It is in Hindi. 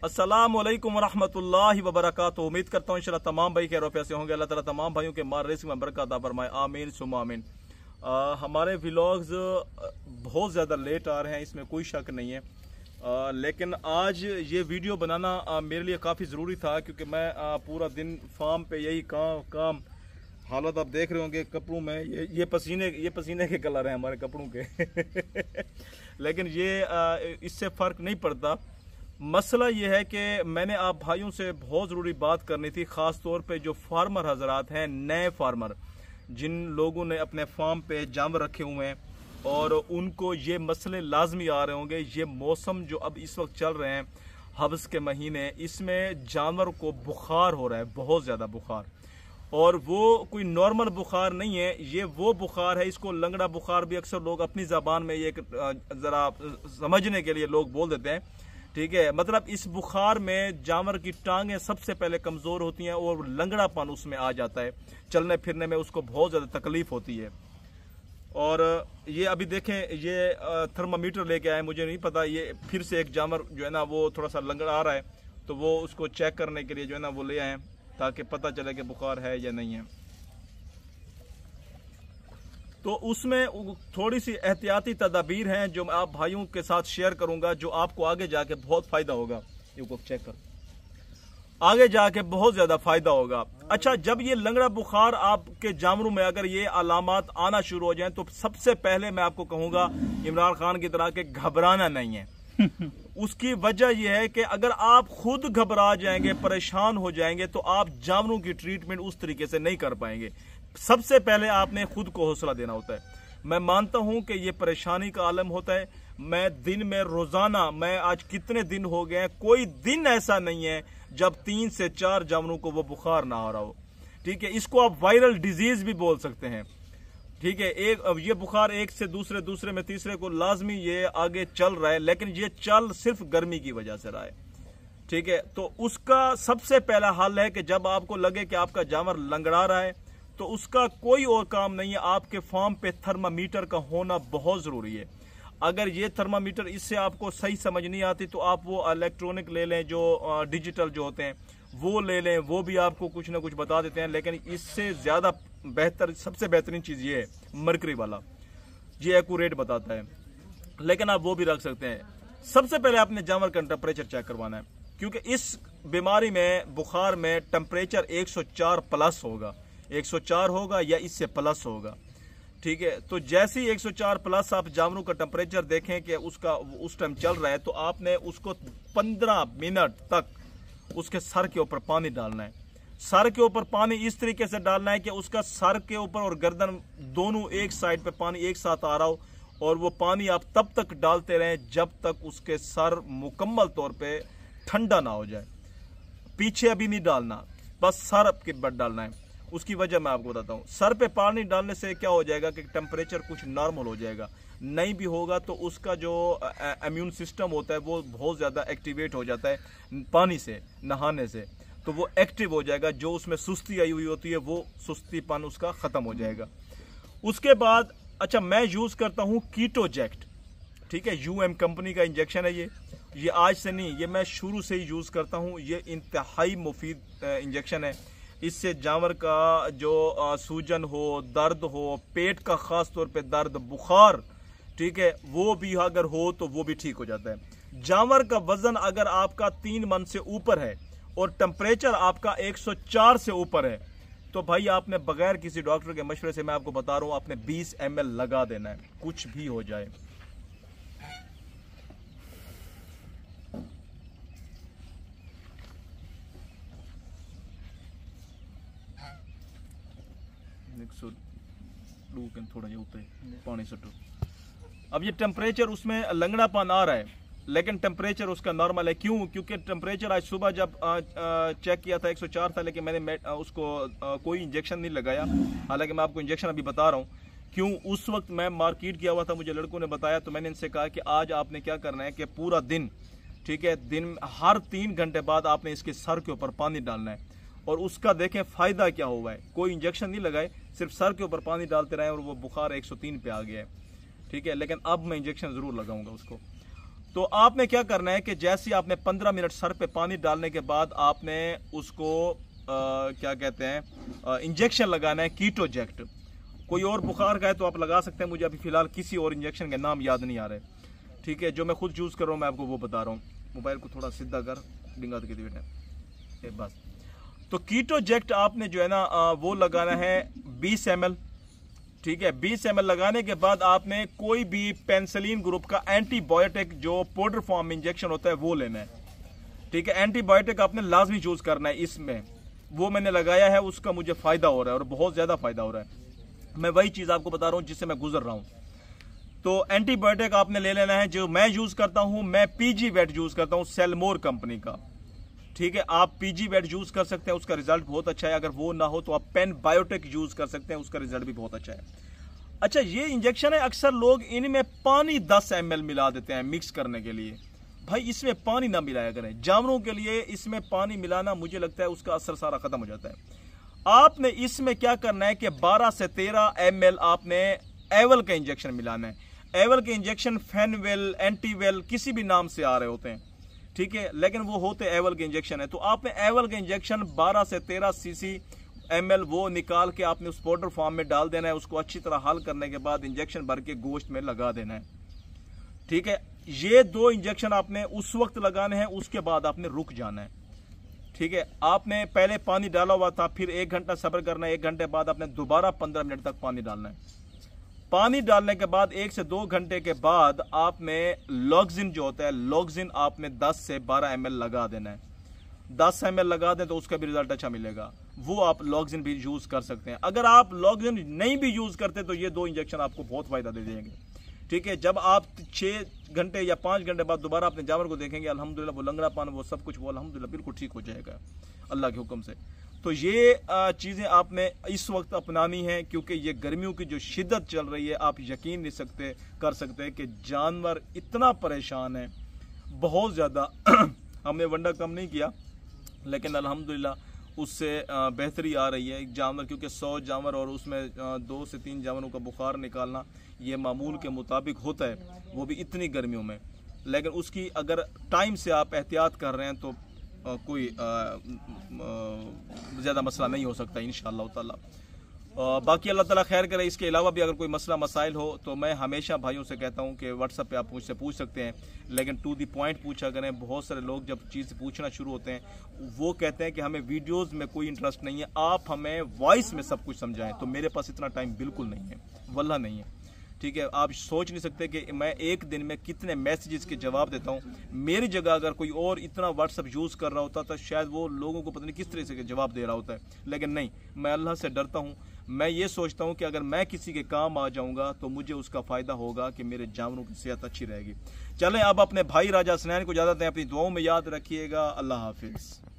अस्सलामुअलैकुम वरहमतुल्लाहि वबरकातुहू। उम्मीद करता हूँ इंशाअल्लाह तमाम भाई खैर से होंगे। अल्लाह ताला तमाम भाइयों के मार रिस्क में बरकत अता फरमाए, आमीन सुम्मा आमीन। हमारे व्लॉग्स बहुत ज़्यादा लेट आ रहे हैं, इसमें कोई शक नहीं है, लेकिन आज ये वीडियो बनाना मेरे लिए काफ़ी ज़रूरी था, क्योंकि मैं पूरा दिन फार्म पे यही काम हालत आप देख रहे होंगे कपड़ों में, ये पसीने के कलर हैं हमारे कपड़ों के लेकिन ये इससे फ़र्क नहीं पड़ता। मसला ये है कि मैंने आप भाइयों से बहुत ज़रूरी बात करनी थी, ख़ास तौर पे जो फार्मर हजरात हैं, नए फार्मर जिन लोगों ने अपने फार्म पे जानवर रखे हुए हैं और उनको ये मसले लाजमी आ रहे होंगे। ये मौसम जो अब इस वक्त चल रहे हैं, हब्स के महीने, इसमें जानवर को बुखार हो रहा है, बहुत ज़्यादा बुखार, और वो कोई नॉर्मल बुखार नहीं है, ये वो बुखार है, इसको लंगड़ा बुखार भी अक्सर लोग अपनी ज़बान में ये ज़रा समझने के लिए लोग बोल देते हैं, ठीक है। मतलब इस बुखार में जानवर की टांगें सबसे पहले कमज़ोर होती हैं और लंगड़ापन उसमें आ जाता है, चलने फिरने में उसको बहुत ज़्यादा तकलीफ़ होती है। और ये अभी देखें, ये थर्मामीटर लेके आए, मुझे नहीं पता, ये फिर से एक जानवर जो है ना वो थोड़ा सा लंगड़ा आ रहा है, तो वो उसको चेक करने के लिए जो है ना वो ले आए ताकि पता चले कि बुखार है या नहीं है। तो उसमें थोड़ी सी एहतियाती तदाबीर हैं जो मैं आप भाइयों के साथ शेयर करूंगा, जो आपको आगे जाके बहुत फ़ायदा होगा। ये चेक कर, आगे जाके बहुत ज़्यादा फ़ायदा होगा। अच्छा, जब ये लंगड़ा बुखार आपके जानवरों में अगर ये अलामात आना शुरू हो जाएं, तो सबसे पहले मैं आपको कहूँगा इमरान खान की तरह के घबराना नहीं है उसकी वजह यह है कि अगर आप खुद घबरा जाएंगे, परेशान हो जाएंगे, तो आप जानवरों की ट्रीटमेंट उस तरीके से नहीं कर पाएंगे। सबसे पहले आपने खुद को हौसला देना होता है। मैं मानता हूं कि ये परेशानी का आलम होता है। मैं दिन में रोजाना, मैं आज कितने दिन हो गए हैं, कोई दिन ऐसा नहीं है जब 3 से 4 जानवरों को वो बुखार ना आ रहा हो, ठीक है। इसको आप वायरल डिजीज भी बोल सकते हैं, ठीक है। ये बुखार एक से दूसरे में तीसरे को लाजमी ये आगे चल रहा है, लेकिन ये चल सिर्फ गर्मी की वजह से रहा है, ठीक है। तो उसका सबसे पहला हल है कि जब आपको लगे कि आपका जानवर लंगड़ा रहा है, तो उसका कोई और काम नहीं है, आपके फार्म पे थर्मामीटर का होना बहुत ज़रूरी है। अगर ये थर्मामीटर इससे आपको सही समझ नहीं आती, तो आप वो इलेक्ट्रॉनिक ले लें, जो डिजिटल जो होते हैं वो ले लें, वो भी आपको कुछ ना कुछ बता देते हैं। लेकिन इससे ज़्यादा बेहतर, सबसे बेहतरीन चीज़ ये है मरकरी वाला, ये एक्यूरेट बताता है, लेकिन आप वो भी रख सकते हैं। सबसे पहले आपने जानवर का टेम्परेचर चेक करवाना है, क्योंकि इस बीमारी में, बुखार में टेम्परेचर 104 प्लस होगा, 104 होगा या इससे प्लस होगा, ठीक है। तो जैसे ही 104 प्लस आप जानवरों का टेम्परेचर देखें कि उसका उस टाइम चल रहा है, तो आपने उसको 15 मिनट तक उसके सर के ऊपर पानी डालना है। सर के ऊपर पानी इस तरीके से डालना है कि उसका सर के ऊपर और गर्दन दोनों एक साइड पे पानी एक साथ आ रहा हो, और वो पानी आप तब तक डालते रहें जब तक उसके सर मुकम्मल तौर पे ठंडा ना हो जाए। पीछे अभी नहीं डालना, बस सर के बट डालना है। उसकी वजह मैं आपको बताता हूँ। सर पे पानी डालने से क्या हो जाएगा कि टेम्परेचर कुछ नॉर्मल हो जाएगा, नहीं भी होगा तो उसका जो इम्यून सिस्टम होता है वो बहुत ज़्यादा एक्टिवेट हो जाता है पानी से, नहाने से, तो वो एक्टिव हो जाएगा। जो उसमें सुस्ती आई हुई होती है वो सुस्तीपन उसका ख़त्म हो जाएगा। उसके बाद अच्छा, मैं यूज़ करता हूँ कीटोजेक्ट, ठीक है, UM कंपनी का इंजेक्शन है ये आज से नहीं, ये मैं शुरू से ही यूज़ करता हूँ। ये इंतहाई मुफीद इंजेक्शन है। इससे जानवर का जो सूजन हो, दर्द हो, पेट का ख़ास तौर पे दर्द, बुखार, ठीक है, वो भी अगर हो तो वो भी ठीक हो जाता है। जानवर का वजन अगर आपका 3 मन से ऊपर है और टेम्परेचर आपका 104 से ऊपर है, तो भाई आपने बगैर किसी डॉक्टर के मशवरे से, मैं आपको बता रहा हूँ, आपने 20 ml लगा देना है, कुछ भी हो जाए। थोड़ा ये होता है पानी से। अब ये टेम्परेचर उसमें लंगड़ापन आ रहा है, लेकिन टेम्परेचर उसका नॉर्मल है। क्यों? क्योंकि टेम्परेचर आज सुबह जब चेक किया था 104 था, लेकिन मैंने उसको कोई इंजेक्शन नहीं लगाया। हालांकि मैं आपको इंजेक्शन अभी बता रहा हूँ क्यों। उस वक्त मैं मार्केट गया हुआ था, मुझे लड़कों ने बताया, तो मैंने इनसे कहा कि आज आपने क्या करना है कि पूरा दिन, ठीक है, दिन हर 3 घंटे बाद आपने इसके सर के ऊपर पानी डालना है, और उसका देखें फ़ायदा क्या हुआ है। कोई इंजेक्शन नहीं लगाए, सिर्फ सर के ऊपर पानी डालते रहे और वो बुखार 103 पे आ गया है, ठीक है। लेकिन अब मैं इंजेक्शन ज़रूर लगाऊंगा उसको। तो आपने क्या करना है कि जैसे आपने 15 मिनट सर पे पानी डालने के बाद आपने उसको क्या कहते हैं इंजेक्शन लगाना है, कीटोजेक्ट। कोई और बुखार का है तो आप लगा सकते हैं, मुझे अभी फिलहाल किसी और इंजेक्शन के नाम याद नहीं आ रहे, ठीक है। जो मैं खुद यूज़ कर रहा हूँ मैं आपको वो बता रहा हूँ। मोबाइल को थोड़ा सीधा कर, डिंगा के बेटा बस। तो कीटोजेक्ट आपने जो है ना वो लगाना है 20 ml, ठीक है। 20 ml लगाने के बाद आपने कोई भी पेनिसिलिन ग्रुप का एंटीबायोटिक जो पाउडर फॉर्म इंजेक्शन होता है वो लेना है, ठीक है। एंटीबायोटिक आपने लाजमी यूज करना है इसमें। वो मैंने लगाया है, उसका मुझे फायदा हो रहा है और बहुत ज्यादा फायदा हो रहा है। मैं वही चीज आपको बता रहा हूं जिससे मैं गुजर रहा हूं। तो एंटीबायोटिक आपने ले लेना है। जो मैं यूज करता हूं, मैं पीजी वेट यूज करता हूं, सेलमोर कंपनी का, ठीक है। आप पीजी वेट यूज कर सकते हैं, उसका रिजल्ट बहुत अच्छा है। अगर वो ना हो तो आप पेन बायोटेक यूज कर सकते हैं, उसका रिजल्ट भी बहुत अच्छा है। अच्छा, ये इंजेक्शन है, अक्सर लोग इनमें पानी 10 ml मिला देते हैं मिक्स करने के लिए। भाई इसमें पानी ना मिलाया करें। जानवरों के लिए इसमें पानी मिलाना मुझे लगता है उसका असर सारा खत्म हो जाता है। आपने इसमें क्या करना है कि 12 से 13 ml आपने एवल का इंजेक्शन मिलाना है। एवल के इंजेक्शन फेनवेल, एंटीवेल किसी भी नाम से आ रहे होते हैं, ठीक है, लेकिन वो होते एवल के इंजेक्शन है। तो आपने एवल के इंजेक्शन 12 से 13 cc ml वो निकाल के आपने उस पाउडर फॉर्म में डाल देना है। उसको अच्छी तरह हल करने के बाद इंजेक्शन भर के गोश्त में लगा देना है, ठीक है। ये 2 इंजेक्शन आपने उस वक्त लगाने हैं, उसके बाद आपने रुक जाना है, ठीक है। आपने पहले पानी डाला हुआ था, फिर 1 घंटा सब्र करना है। 1 घंटे बाद आपने दोबारा 15 मिनट तक पानी डालना है। पानी डालने के बाद 1 से 2 घंटे के बाद आपने लॉक्सिन जो होता है, लॉक्सिन आपने 10 से 12 ml लगा देना है। 10 ml लगा दें तो उसका भी रिजल्ट अच्छा मिलेगा। वो आप लॉक्सिन भी यूज कर सकते हैं। अगर आप लॉक्सिन नहीं भी यूज करते तो ये 2 इंजेक्शन आपको बहुत फायदा दे देंगे, ठीक है। जब आप 6 घंटे या 5 घंटे बाद दोबारा अपने जानवर को देखेंगे, अल्हम्दुलिल्लाह वो लंगड़ापन वो सब कुछ वो अल्हम्दुलिल्लाह बिल्कुल ठीक हो जाएगा अल्लाह के हुक्म से। तो ये चीज़ें आपने इस वक्त अपनानी है, क्योंकि ये गर्मियों की जो शिद्दत चल रही है, आप यकीन नहीं कर सकते कि जानवर इतना परेशान है, बहुत ज़्यादा। हमने वंडा कम नहीं किया, लेकिन अल्हम्दुलिल्लाह उससे बेहतरी आ रही है। एक जानवर, क्योंकि 100 जानवर और उसमें 2 से 3 जानवरों का बुखार निकालना ये मामूल के मुताबिक होता है, वो भी इतनी गर्मियों में। लेकिन उसकी अगर टाइम से आप एहतियात कर रहे हैं तो कोई ज़्यादा मसला नहीं हो सकता इंशाअल्लाह ताला। बाकी अल्लाह ताला खैर करे। इसके अलावा भी अगर कोई मसला मसाइल हो तो मैं हमेशा भाइयों से कहता हूं कि व्हाट्सएप पे आप मुझसे पूछ सकते हैं, लेकिन टू दी पॉइंट पूछा करें। बहुत सारे लोग जब चीज़ पूछना शुरू होते हैं वो कहते हैं कि हमें वीडियोज़ में कोई इंटरेस्ट नहीं है, आप हमें वॉइस में सब कुछ समझाएं। तो मेरे पास इतना टाइम बिल्कुल नहीं है, वल्लाह नहीं है, ठीक है। आप सोच नहीं सकते कि मैं एक दिन में कितने मैसेजेस के जवाब देता हूँ। मेरी जगह अगर कोई और इतना व्हाट्सअप यूज़ कर रहा होता तो शायद वो लोगों को पता नहीं किस तरह से जवाब दे रहा होता है, लेकिन नहीं, मैं अल्लाह से डरता हूँ। मैं ये सोचता हूँ कि अगर मैं किसी के काम आ जाऊँगा तो मुझे उसका फ़ायदा होगा कि मेरे जानवरों की सेहत अच्छी रहेगी। चलें अब अपने भाई राजा हसनैन को इजाज़त दें, अपनी दुआओं में याद रखिएगा। अल्लाह हाफिज़।